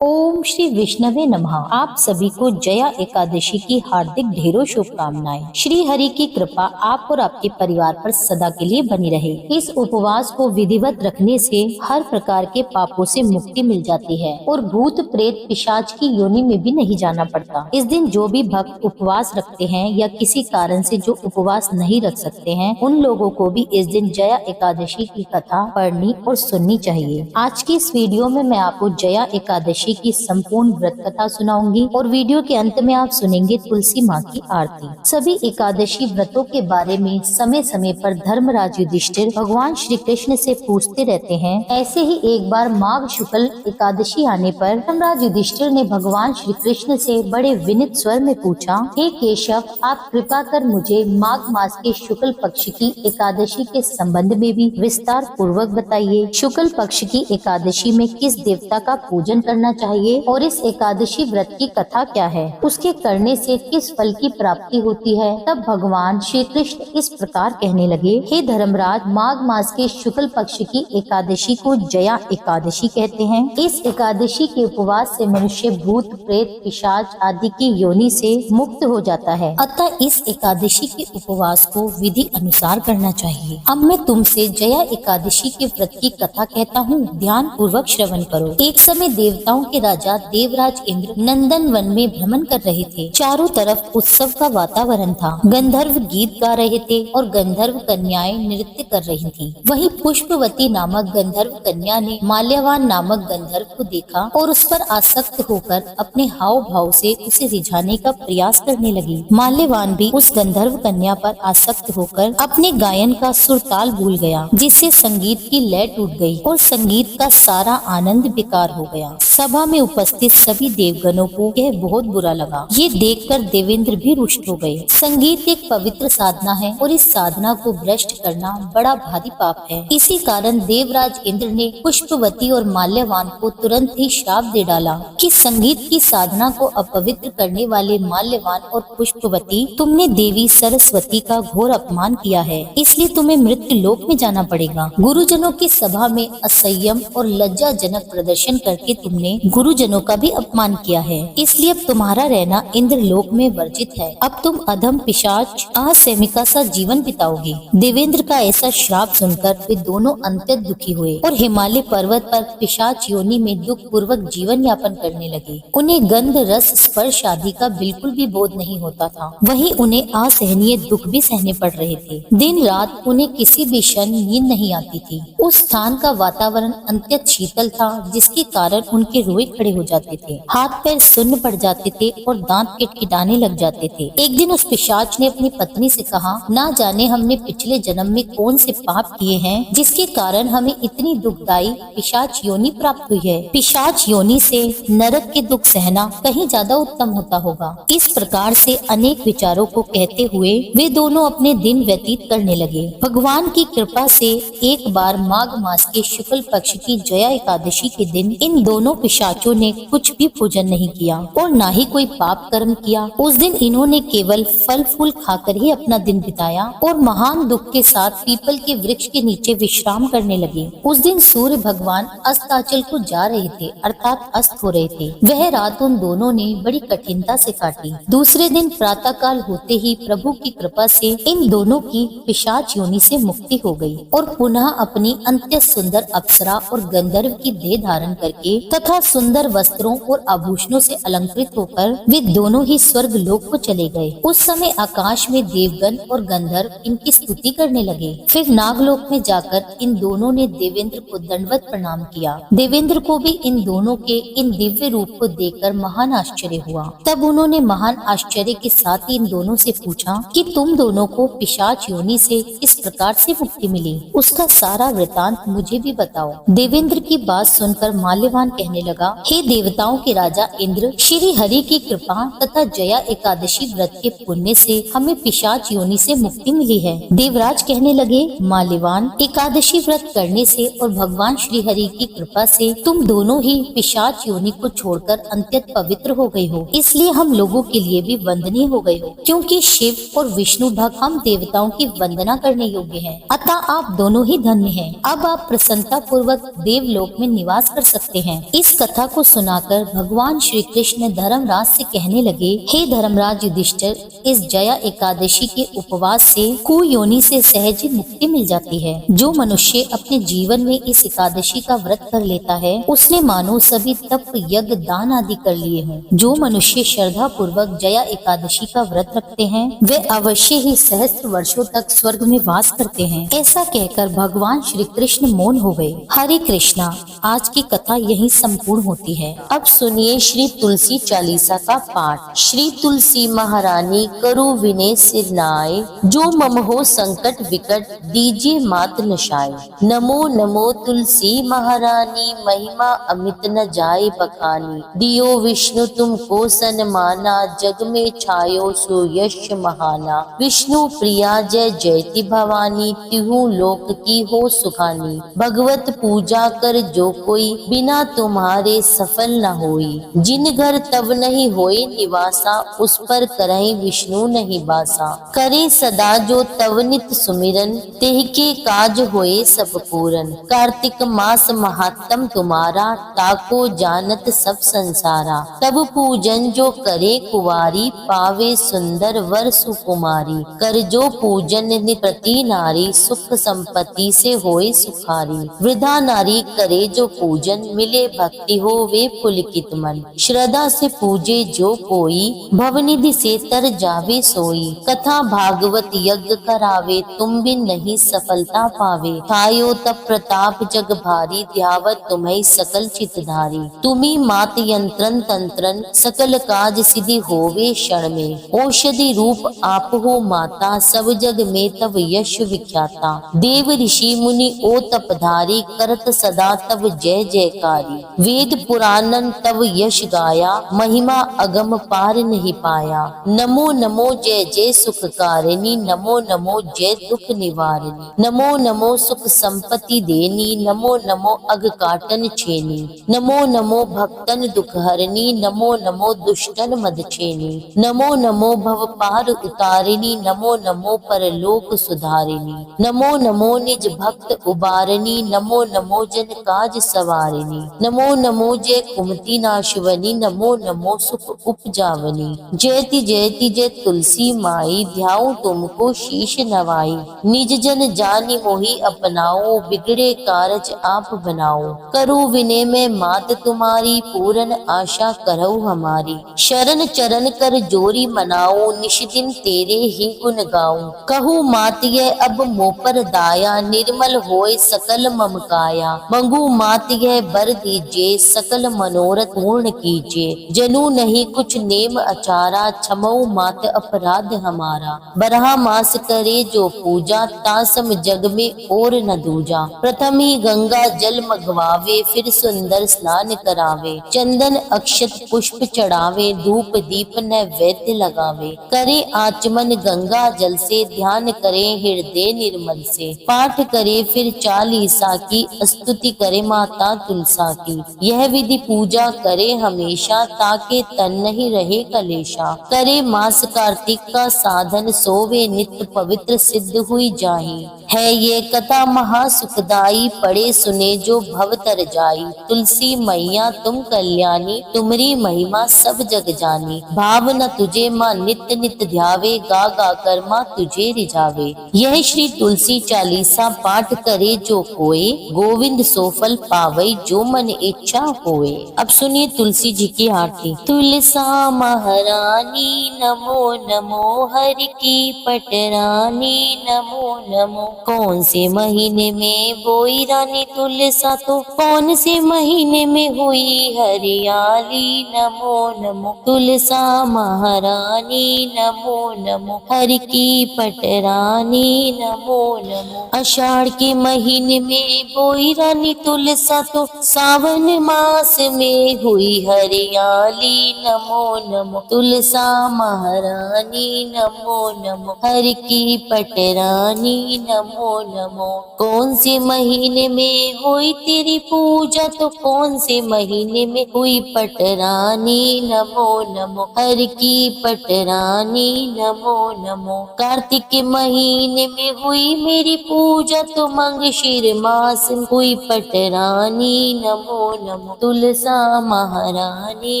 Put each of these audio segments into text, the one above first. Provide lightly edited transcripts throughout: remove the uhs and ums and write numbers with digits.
ओम श्री विष्णवे नमः। आप सभी को जया एकादशी की हार्दिक ढेरों शुभकामनाएं। श्री हरि की कृपा आप और आपके परिवार पर सदा के लिए बनी रहे। इस उपवास को विधिवत रखने से हर प्रकार के पापों से मुक्ति मिल जाती है और भूत प्रेत पिशाच की योनि में भी नहीं जाना पड़ता। इस दिन जो भी भक्त उपवास रखते हैं या किसी कारण से जो उपवास नहीं रख सकते हैं, उन लोगों को भी इस दिन जया एकादशी की कथा पढ़नी और सुननी चाहिए। आज की इस वीडियो में मैं आपको जया एकादशी की संपूर्ण व्रत कथा सुनाऊंगी और वीडियो के अंत में आप सुनेंगे तुलसी माँ की आरती। सभी एकादशी व्रतों के बारे में समय समय पर धर्मराज युधिष्ठिर भगवान श्री कृष्ण से पूछते रहते हैं। ऐसे ही एक बार माघ शुक्ल एकादशी आने पर धर्मराज युधिष्ठिर ने भगवान श्री कृष्ण से बड़े विनीत स्वर में पूछा, हे केशव, आप कृपा कर मुझे माघ मास के शुक्ल पक्ष की एकादशी के संबंध में भी विस्तार पूर्वक बताइए। शुक्ल पक्ष की एकादशी में किस देवता का पूजन करना चाहिए और इस एकादशी व्रत की कथा क्या है, उसके करने से किस फल की प्राप्ति होती है। तब भगवान श्री कृष्ण इस प्रकार कहने लगे, हे धर्मराज, माघ मास के शुक्ल पक्ष की एकादशी को जया एकादशी कहते हैं। इस एकादशी के उपवास से मनुष्य भूत प्रेत पिशाच आदि की योनि से मुक्त हो जाता है। अतः इस एकादशी के उपवास को विधि अनुसार करना चाहिए। अब मैं तुमसे जया एकादशी के व्रत की कथा कहता हूँ, ध्यान पूर्वक श्रवण करो। एक समय देवताओं के राजा देवराज इंद्र नंदन वन में भ्रमण कर रहे थे। चारों तरफ उत्सव का वातावरण था। गंधर्व गीत गा रहे थे और गंधर्व कन्याएं नृत्य कर रही थीं। वहीं पुष्पवती नामक गंधर्व कन्या ने माल्यवान नामक गंधर्व को देखा और उस पर आसक्त होकर अपने हाव भाव से उसे रिझाने का प्रयास करने लगी। माल्यवान भी उस गंधर्व कन्या पर आसक्त होकर अपने गायन का सुरताल भूल गया, जिससे संगीत की लय टूट गई और संगीत का सारा आनंद बेकार हो गया। सभा में उपस्थित सभी देवगणों को यह बहुत बुरा लगा। ये देखकर देवेंद्र भी रुष्ट हो गए। संगीत एक पवित्र साधना है और इस साधना को भ्रष्ट करना बड़ा भारी पाप है। इसी कारण देवराज इंद्र ने पुष्पवती और माल्यवान को तुरंत ही श्राप दे डाला कि संगीत की साधना को अपवित्र करने वाले माल्यवान और पुष्पवती, तुमने देवी सरस्वती का घोर अपमान किया है, इसलिए तुम्हें मृत्यु लोक में जाना पड़ेगा। गुरुजनों की सभा में असंयम और लज्जाजनक प्रदर्शन करके तुमने गुरुजनों का भी अपमान किया है, इसलिए अब तुम्हारा रहना इंद्रलोक में वर्जित है। अब तुम अधम पिशाच असैमिका सा जीवन बिताओगे। देवेंद्र का ऐसा श्राप सुनकर वे दोनों अत्यंत दुखी हुए और हिमालय पर्वत पर पिशाच योनि में दुख पूर्वक जीवन यापन करने लगे। उन्हें गंध रस स्पर्श आदि का बिल्कुल भी बोध नहीं होता था। वहीं उन्हें असहनीय दुख भी सहने पड़ रहे थे। दिन रात उन्हें किसी भी क्षण नींद नहीं आती थी। उस स्थान का वातावरण अत्यंत शीतल था, जिसके कारण उनके रोए खड़े हो जाते थे, हाथ पैर सुन्न पड़ जाते थे और दांत किटकिटाने लग जाते थे। एक दिन उस पिशाच ने अपनी पत्नी से कहा, ना जाने हमने पिछले जन्म में कौन से पाप किए हैं, जिसके कारण हमें इतनी दुखदायी पिशाच योनि प्राप्त हुई है। पिशाच योनि से नरक के दुख सहना कहीं ज्यादा उत्तम होता होगा। इस प्रकार से अनेक विचारों को कहते हुए वे दोनों अपने दिन व्यतीत करने लगे। भगवान की कृपा से एक बार माघ मास के शुक्ल पक्ष की जया एकादशी के दिन इन दोनों पिशाचों ने कुछ भी पूजन नहीं किया और ना ही कोई पाप कर्म किया। उस दिन इन्होंने केवल फल फूल खाकर ही अपना दिन बिताया और महान दुख के साथ पीपल के वृक्ष के नीचे विश्राम करने लगे। उस दिन सूर्य भगवान अस्ताचल को जा रहे थे, अर्थात अस्त हो रहे थे। वह रात उन दोनों ने बड़ी कठिनता से काटी। दूसरे दिन प्रातः काल होते ही प्रभु की कृपा से इन दोनों की पिशाच योनि से मुक्ति हो गई और पुनः अपनी अत्यंत सुंदर अप्सरा और गंधर्व की देह धारण करके तथा सुंदर वस्त्रों और आभूषणों से अलंकृत होकर वे दोनों ही स्वर्ग लोक को चले गए। उस समय आकाश में देवगण और गंधर्व इनकी स्तुति करने लगे। फिर नागलोक में जाकर इन दोनों ने देवेंद्र को दंडवत प्रणाम किया। देवेंद्र को भी इन दोनों के इन दिव्य रूप को देखकर महान आश्चर्य हुआ। तब उन्होंने महान आश्चर्य के साथ ही इन दोनों से पूछा कि तुम दोनों को पिशाच योनि से इस प्रकार से मुक्ति मिली, उसका सारा वृतांत मुझे भी बताओ। देवेंद्र की बात सुनकर माल्यवान कहने लगा, हे देवताओं के राजा इंद्र, श्री हरि की कृपा तथा जया एकादशी व्रत के पुण्य से हमें पिशाच योनि से मुक्ति मिली है। देवराज कहने लगे, माल्यवान, एकादशी व्रत करने से और भगवान श्री हरि की कृपा से तुम दोनों ही पिशाच योनि को छोड़कर अत्यंत पवित्र हो गई हो, इसलिए हम लोगों के लिए भी वंदनीय हो गए हो, क्योंकि शिव और विष्णु भक्त हम देवताओं की वंदना करने योग्य हैं। अतः आप दोनों ही धन्य हैं। अब आप प्रसन्नता पूर्वक देवलोक में निवास कर सकते हैं। इस कथा को सुनाकर भगवान श्री कृष्ण धर्मराज से कहने लगे, हे धर्मराज युधिष्ठिर, इस जया एकादशी के उपवास से कुयोनि से सहज मुक्ति मिल जाती है। जो मनुष्य अपने जीवन में इस एकादशी का व्रत कर लेता है, उसने मानो सभी तप यज्ञ दान आदि कर लिए हों। जो मनुष्य श्रद्धा पूर्वक जया एकादशी का व्रत रखते हैं, वे अवश्य ही सहस्त्र वर्षों तक स्वर्ग में वास करते हैं। ऐसा कहकर भगवान श्री कृष्ण मौन हो गए। हरे कृष्णा। आज की कथा यही संपूर्ण होती है। अब सुनिए श्री तुलसी चालीसा का पाठ। श्री तुलसी महारानी करो विनय सिर नाय, जो मम हो संकट विकट दीजिए मात नशाय। नमो नमो तुलसी महारानी, महिमा अमित न जाए बखानी। दियो विष्णु तुमको सन्माना, जग में छायो सो यश महाना। विष्णु प्रिया जय जयति भवानी, तिहु लोक की हो सुखानी। भगवत पूजा कर जो कोई, बिना तुम्हारे सफल न होई। जिन घर तब नहीं होए निवासा, उस पर करहि विष्णु नहीं बासा। करे सदा जो तव नित सुमिरन, तेह के काज होए सब पूरन। कार्तिक मास महात्म तुम्हारा, ताको जानत सब संसारा। तब पूजन जो करे कुवारी, पावे सुंदर वर सुकुमारी। कर जो पूजन प्रति नारी, सुख संपत्ति से होए सुखारी। वृद्धा नारी करे जो पूजन, मिले भक्ति हो वे पुलकित मन। श्रद्धा से पूजे जो कोई, भवनिधि से तर जावे सोई। कथा भागवत यज्ञ करावे, तुम बिन नहीं सफलता पावे। खायो तब प्रताप जग भारी, ध्यावत तुम्हें सकल चितधारी। तुम्ही मात यंत्रन तंत्रन, सकल काज सिद्धि होवे क्षण में। औषधि रूप आप हो माता, सब जग में तब यश विख्याता। देव ऋषि मुनि ओ तपधारी, करत सदा तब जय जयकारी। वेद पुराणन तब यश गाया, महिमा अगम पार नहीं पाया। नमो नमो जय जय सुखकारिणी, नमो नमो जय दुख निवारिणी। नमो नमो सुख संपत्ति देनी, नमो नमो अग काटन छेनी। नमो नमो भक्तन दुख हरनी, नमो नमो दुष्टन मद छेनी। नमो नमो भव पार उतारिणी, नमो नमो परलोक सुधारिणी। नमो नमो निज भक्त उबारनी, नमो नमो जन काज सवारिणी। नमो नमो जय कुमति नाशवनी, नमो नमो सुख उपजावनी। जयति जयति जय तुलसी माई, ध्याऊं तुमको शीश नवाई। निज जन जानि मोहि अपनाओ, बिगड़े कारज आप बनाओ। करो विनय में मात तुम्हारी, पूरन आशा करो हमारी। शरण चरण कर जोरी मनाओ, निश दिन तेरे ही गुण गाऊं। कहूँ मात यह अब मोह पर दाया, निर्मल होए सकल मम काया। मंगू मात यह बर दीजिए, सकल मनोरथ पूर्ण कीजिए। जनू नहीं कुछ नेम अचारा, क्षमऊ मात अपराध हमारा। बरहा मास करे जो पूजा, तासम जग में और न दूजा। प्रथम ही गंगा जल मगवावे, फिर सुंदर स्नान करावे। चंदन अक्षत पुष्प चढ़ावे, धूप दीप नैवेद्य लगावे। करे आचमन गंगा जल से, ध्यान करे हृदय निर्मल से। पाठ करे फिर चालीसा की, स्तुति करे माता तुलसा की। यह विधि पूजा करे हमेशा, ताके तन नहीं रहे कलेशा। करे मास कार्तिक का साधन, सोवे नित्य पवित्र सिद्ध हुई जाही। है ये कथा महा सुखदाई, पढ़े सुने जो भव तर जाई। तुलसी मैया तुम कल्याणी, तुमरी महिमा सब जग जानी। भाव न तुझे माँ नित्य नित्य ध्यावे, गा गा कर माँ तुझे रिझावे। यह श्री तुलसी चालीसा पाठ करे जो कोई, गोविंद सोफल पावई जो मन इच्छा होए। अब सुनिए तुलसी जी की आरती। तुलसा महारानी नमो नमो, हरि की पटरानी नमो नमो। कौन से महीने में बोई रानी तुलसा, तो कौन से महीने में हुई हरियाली। नमो नमो तुलसा महारानी, नमो नमो हरि की पटरानी नमो नमो। आषाढ़ के महीने में बोई रानी तुलसा, तो सावन मास में हुई हरियाली। नमो नमो तुलसा महारानी, नमो नमो हरि की पटरानी नमो नमो नमो। कौन से महीने में हुई तेरी पूजा, तो कौन से महीने में हुई पटरानी, नमो नमो। हर की पटरानी नमो नमो। कार्तिक के महीने में हुई मेरी पूजा, तो मंगशीर मास हुई पटरानी, नमो नमो। तुलसा महारानी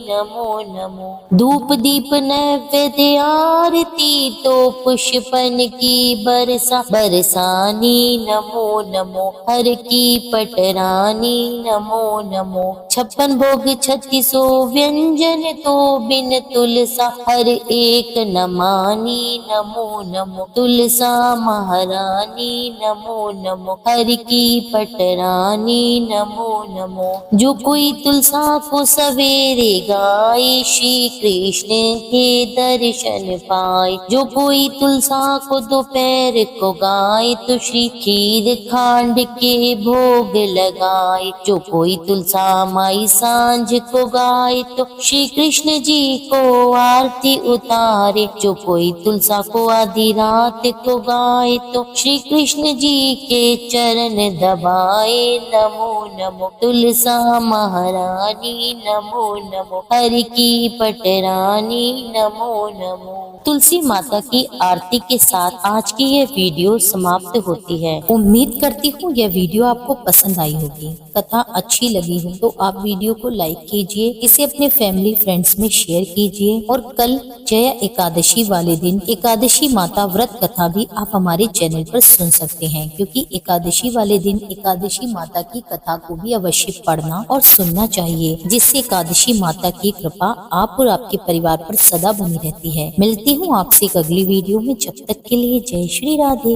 नमो नमो। धूप दीप नैवेद्य आरती, तो पुष्पन की बरसा बरसानी, नमो नमो। हर की पटरानी नमो नमो। 56 भोग 3600 व्यंजन, तो बिन तुलसा हर एक न मानी, नमो नमो। तुलसा महारानी नमो नमो। हर की पटरानी नमो नमो। जो कोई तुलसा को सवेरे गाए, श्री कृष्ण के दर्शन पाए। जो कोई तुलसा को दोपहर को गाए, तो श्री खीर खांड के भोग लगाए। जो कोई तुलसा माई सांझ को गाए, तो श्री कृष्ण जी को आरती उतारे। जो कोई तुलसा को आधी रात को गाए, तो श्री कृष्ण जी के चरण दबाए, नमो नमो। तुलसा महारानी नमो नमो। हर की पटरानी नमो नमो। तुलसी माता की आरती के साथ आज की यह वीडियो समाप्त होती है। उम्मीद करती हूँ यह वीडियो आपको पसंद आई होगी। कथा अच्छी लगी हो तो आप वीडियो को लाइक कीजिए, इसे अपने फैमिली फ्रेंड्स में शेयर कीजिए। और कल जया एकादशी वाले दिन एकादशी माता व्रत कथा भी आप हमारे चैनल पर सुन सकते हैं, क्योंकि एकादशी वाले दिन एकादशी माता की कथा को भी अवश्य पढ़ना और सुनना चाहिए, जिससे एकादशी माता की कृपा आप और आपके परिवार पर सदा बनी रहती है। मिलती हूँ आपसे एक अगली वीडियो में, जब तक के लिए जय श्री राधे।